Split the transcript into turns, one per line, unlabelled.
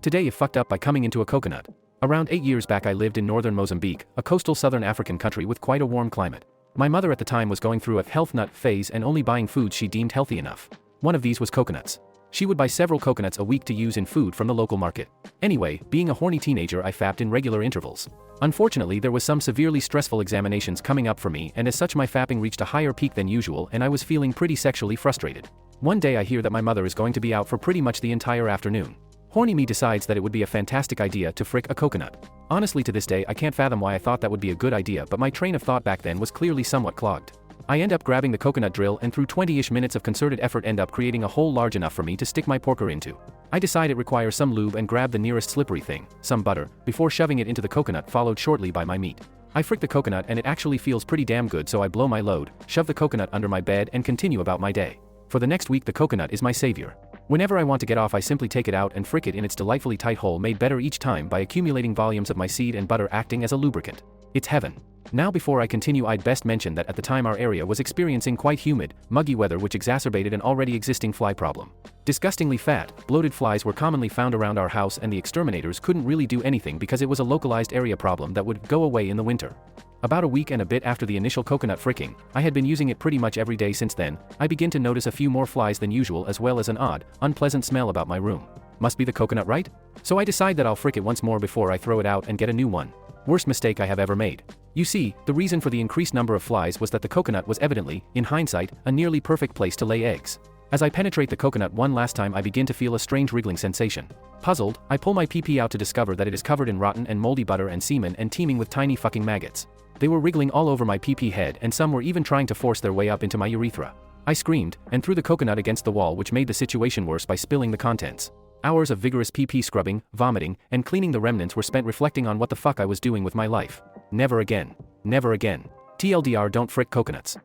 Today you fucked up by coming into a coconut. Around 8 years back I lived in northern Mozambique, a coastal southern African country with quite a warm climate. My mother at the time was going through a health nut phase and only buying foods she deemed healthy enough. One of these was coconuts. She would buy several coconuts a week to use in food from the local market. Anyway, being a horny teenager I fapped in regular intervals. Unfortunately there was some severely stressful examinations coming up for me, and as such my fapping reached a higher peak than usual and I was feeling pretty sexually frustrated. One day I hear that my mother is going to be out for pretty much the entire afternoon. Horny me decides that it would be a fantastic idea to frick a coconut. Honestly to this day I can't fathom why I thought that would be a good idea, but my train of thought back then was clearly somewhat clogged. I end up grabbing the coconut drill and through 20-ish minutes of concerted effort end up creating a hole large enough for me to stick my porker into. I decide it requires some lube and grab the nearest slippery thing, some butter, before shoving it into the coconut, followed shortly by my meat. I frick the coconut and it actually feels pretty damn good, so I blow my load, shove the coconut under my bed and continue about my day. For the next week the coconut is my savior. Whenever I want to get off I simply take it out and frick it in its delightfully tight hole, made better each time by accumulating volumes of my seed and butter acting as a lubricant. It's heaven. Now before I continue I'd best mention that at the time our area was experiencing quite humid, muggy weather which exacerbated an already existing fly problem. Disgustingly fat, bloated flies were commonly found around our house and the exterminators couldn't really do anything because it was a localized area problem that would go away in the winter. About a week and a bit after the initial coconut fricking, I had been using it pretty much every day since then, I begin to notice a few more flies than usual as well as an odd, unpleasant smell about my room. Must be the coconut, right? So I decide that I'll frick it once more before I throw it out and get a new one. Worst mistake I have ever made. You see, the reason for the increased number of flies was that the coconut was evidently, in hindsight, a nearly perfect place to lay eggs. As I penetrate the coconut one last time I begin to feel a strange wriggling sensation. Puzzled, I pull my pee-pee out to discover that it is covered in rotten and moldy butter and semen and teeming with tiny fucking maggots. They were wriggling all over my pee-pee head and some were even trying to force their way up into my urethra. I screamed, and threw the coconut against the wall, which made the situation worse by spilling the contents. Hours of vigorous pee-pee scrubbing, vomiting, and cleaning the remnants were spent reflecting on what the fuck I was doing with my life. Never again. Never again. TLDR, don't frick coconuts.